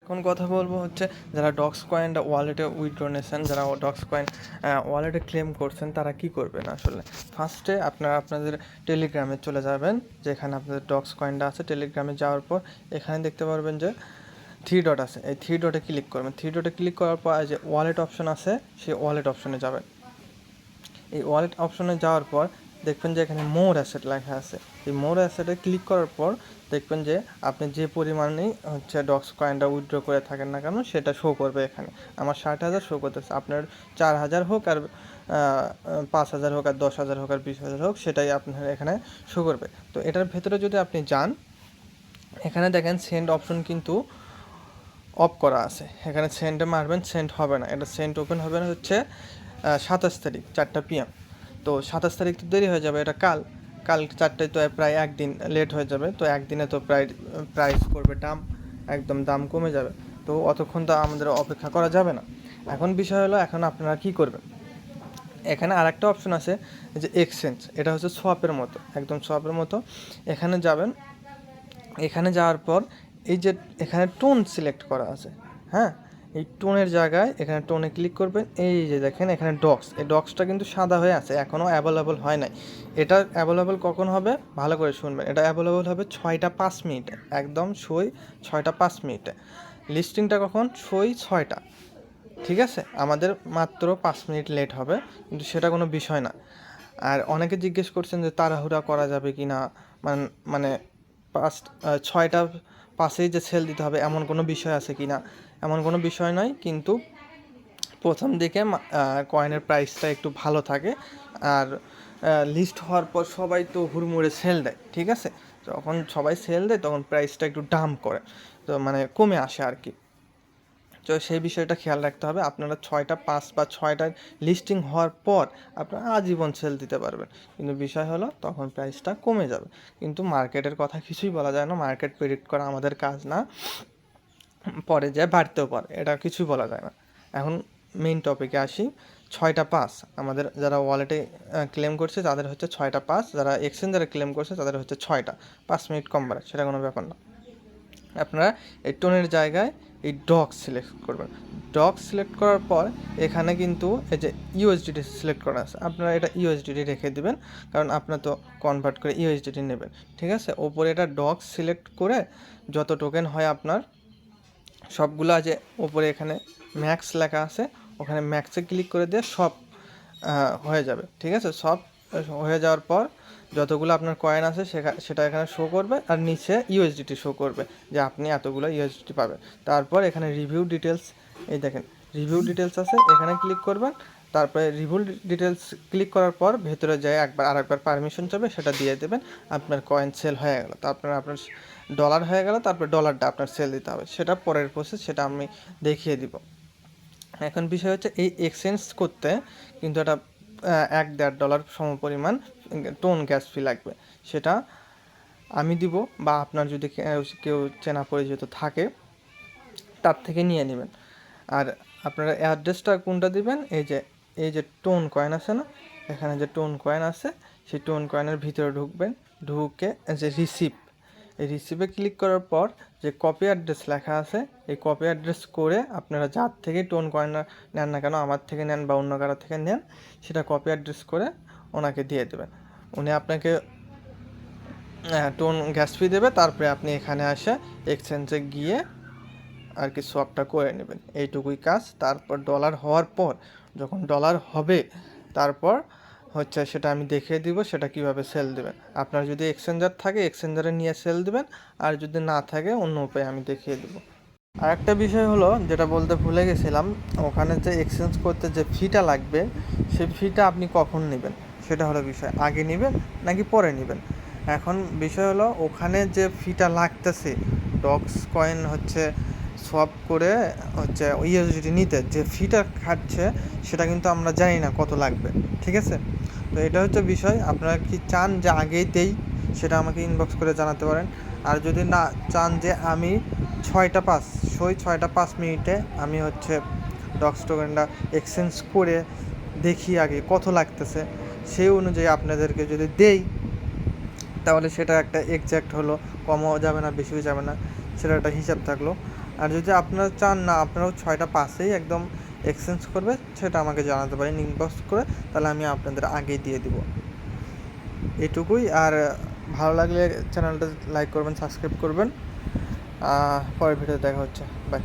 এখন কথা বলবো হচ্ছে যারা ডক্স কয়েনটা ওয়ালেটে উইথড্র নিয়েছেন, যারা ডক্স কয়েন ওয়ালেটে ক্লেম করছেন তারা কি করবেন আসলে। ফার্স্টে আপনারা আপনাদের টেলিগ্রামে চলে যাবেন, যেখানে আপনাদের ডক্স কয়েনটা আছে। টেলিগ্রামে যাওয়ার পর এখানে দেখতে পারবেন যে থ্রি ডট আছে, এই থ্রি ডটে ক্লিক করবেন। থ্রি ডটে ক্লিক করার পর যে ওয়ালেট অপশন আছে সেই ওয়ালেট অপশনে যাবেন। এই ওয়ালেট অপশনে যাওয়ার পর দেখবেন যে এখানে মোর অ্যাসেট লেখা আছে। এই মোর অ্যাসেটে ক্লিক করার পর দেখবেন যে আপনি যে পরিমাণেই হচ্ছে ডক্স কয়েনটা উইথড্র করে থাকেন না কেন সেটা শো করবে। এখানে আমার 60,000 শো করতেছে, আপনার 4,000 হোক আর 5,000 হোক আর 10,000 হোক আর 20,000 হোক, সেটাই আপনার এখানে শো করবে। তো এটার ভেতরে যদি আপনি যান, এখানে দেখেন সেন্ড অপশন কিন্তু অফ করা আছে। এখানে সেন্ডে মারবেন, সেন্ড হবে না। এটা সেন্ড ওপেন হবে না হচ্ছে 27 তারিখ 4টা PM। তো 27 তারিখ তো দেরি হয়ে যাবে, এটা কাল 4টায় তো প্রায় একদিন লেট হয়ে যাবে। তো একদিনে তো প্রাইস করবে একদম দাম কমে যাবে। তো অতক্ষণ তো আমাদের অপেক্ষা করা যাবে না। এখন বিষয় হলো, এখন আপনারা কি করবেন। এখানে আরেকটা অপশন আছে যে এক্সচেঞ্জ, এটা হচ্ছে সোয়াপের মতো, একদম সোয়াপের মতো। এখানে যাবেন, এখানে যাওয়ার পর এই যে এখানে টোন সিলেক্ট করা আছে, হ্যাঁ, এই টোনের জায়গায় এখানে টোনে ক্লিক করবেন। এই যে দেখেন এখানে ডক্স, এই ডক্সটা কিন্তু সাদা হয়ে আছে, এখনও অ্যাভেলেবল হয় নাই। এটা অ্যাভেলেবল কখন হবে ভালো করে শুনবেন। এটা অ্যাভেলেবল হবে 6টা 5 মিনিটে, একদম 6টা 5 মিনিটে। লিস্টিংটা কখন? 6টা, ঠিক আছে। আমাদের মাত্র 5 মিনিট লেট হবে, কিন্তু সেটা কোনো বিষয় না। আর অনেকে জিজ্ঞেস করছেন যে তাড়াহুড়া করা যাবে কি না, মানে 6টা 5-এই যে সেল দিতে হবে এমন কোনো বিষয় আছে কি না। এমন কোনো বিষয় নয়, কিন্তু প্রথম দিকে কয়েনের প্রাইসটা একটু ভালো থাকে। আর লিস্ট হওয়ার পর সবাই তো হুড়মুড়ে সেল দেয়, ঠিক আছে। যখন সবাই সেল দেয় তখন প্রাইসটা একটু ডাম্প করে, তো মানে কমে আসে আর কি। তো সেই বিষয়টা খেয়াল রাখতে হবে। আপনারা 6টা 5 বা 6টার লিস্টিং হওয়ার পর আপনারা আজীবন সেল দিতে পারবেন, কিন্তু বিষয় হলো তখন প্রাইসটা কমে যাবে। কিন্তু মার্কেটের কথা কিছুই বলা যায় না, মার্কেট প্রেডিক্ট করা আমাদের কাজ না। পরে যায় বাড়তেও পারে, এটা কিছুই বলা যায় না। এখন মেইন টপিকে আসি। 6টা 5 আমাদের যারা ওয়ালেটে ক্লেম করছে তাদের হচ্ছে 6টা 5, যারা এক্সচেঞ্জারে ক্লেম করছে তাদের হচ্ছে 6টা 5 মিনিট কম বাড়ে, সেটা কোনো ব্যাপার না। আপনারা এই টোনের জায়গায় এই ডগ সিলেক্ট করবেন। ডগ সিলেক্ট করার পর এখানে কিন্তু এই যে ইউএসডিটি সিলেক্ট করা আছে, আপনারা এটা ইউএসডিটি রেখে দিবেন, কারণ আপনার তো কনভার্ট করে ইউএসডিটি নেবেন, ঠিক আছে। ওপরে এটা ডগ সিলেক্ট করে যত টোকেন হয় আপনার সবগুলো যে ওপরে এখানে ম্যাক্স লেখা আছে, ওখানে ম্যাক্সে ক্লিক করে দিয়ে সব হয়ে যাবে, ঠিক আছে। সব হয়ে যাওয়ার পর যতগুলো আপনার কয়েন আছে সেটা এখানে শো করবে, আর নিচে ইউএসডিটি শো করবে যে আপনি এতগুলো ইউএসডিটি পাবেন। তারপর এখানে রিভিউ ডিটেলস, এই দেখেন রিভিউ ডিটেলস আছে, এখানে ক্লিক করবেন। তারপরে রিভিউ ডিটেলস ক্লিক করার পর ভেতরে যায় আরেকবার পারমিশন চাবে, সেটা দিয়ে দেবেন। আপনার কয়েন সেল হয়ে গেল। তারপরে আপনার ডলার হয়ে গেল, তারপর ডলারটা আপনার সেল দিতে হবে, সেটা পরের প্রসেস, সেটা আমি দেখিয়ে দিব। এখন বিষয় হচ্ছে এই এক্সচেঞ্জ করতে কিন্তু একটা $1-1.5 সমপরিমাণ টোন গ্যাস ফি লাগবে। সেটা আমি দিব, বা আপনার যদি কেউ চেনা পরিচিত থাকে তার থেকে নিয়ে নেবেন। আর আপনারা অ্যাড্রেসটা কোনটা দিবেন, এই যে টোন কয়েন আছে না, এখানে যে টোন কয়েন আছে সেই টোন কয়েনের ভিতরে ঢুকবেন। ঢুকে যে এই রিসিপে ক্লিক করার পর যে কপি অ্যাড্রেস লেখা আছে, এই কপি অ্যাড্রেস করে আপনারা যার থেকে টোন কয়েন নেন না কেন, আমার থেকে নেন বা অন্য কারো থেকে নেন, সেটা কপি অ্যাড্রেস করে ওনাকে দিয়ে দেবেন। উনি আপনাকে টোন গ্যাস ফি দেবে। তারপরে আপনি এখানে আসে এক্সচেঞ্জে গিয়ে আর কি সোয়াপটা করে নেবেন, এইটুকুই কাজ। তারপর ডলার হওয়ার পর, যখন ডলার হবে তারপর হচ্ছে সেটা আমি দেখিয়ে দিব সেটা কিভাবে সেল দেবেন। আপনার যদি এক্সচেঞ্জার থাকে এক্সচেঞ্জারে নিয়ে সেল দেবেন, আর যদি না থাকে অন্য উপায়ে আমি দেখিয়ে দেবো। আর একটা বিষয় হলো যেটা বলতে ভুলে গেছিলাম, ওখানে যে এক্সচেঞ্জ করতে যে ফিটা লাগবে সেই ফিটা আপনি কখন নেবেন সেটা হলো বিষয়, আগে নেবেন নাকি পরে নেবেন। এখন বিষয় হলো ওখানে যে ফিটা লাগতেছে ডক্স কয়েন হচ্ছে সোয়াপ করে হচ্ছে ইউএসডিটি নিতে যে ফিটা খাচ্ছে সেটা কিন্তু আমরা জানি না কত লাগবে, ঠিক আছে। তো এটা হচ্ছে বিষয়। আপনারা কি চান যে আগেই দেই, সেটা আমাকে ইনবক্স করে জানাতে পারেন। আর যদি না চান যে আমি 6টা 5 মিনিটে আমি হচ্ছে ডক্স টোকেনটা এক্সচেঞ্জ করে দেখি আগে কত লাগতেছে, সেই অনুযায়ী আপনাদেরকে যদি দেই তাহলে সেটা একটা এক্স্যাক্ট হলো, কমও যাবে না বেশিও যাবে না, সেটা একটা হিসাব থাকলো। আর যদি আপনারা চান না আপনারাও 6টা পাসেই একদম এক্সচেঞ্জ করবে, সেটা আমাকে জানাতে পারেন ইনবক্স করে, তাহলে আমি আপনাদের আগেই দিয়ে দিব। এটুকুই। আর ভালো লাগলে চ্যানেলটা লাইক করবেন, সাবস্ক্রাইব করবেন। পরের ভিডিও দেখা হচ্ছে। বাই।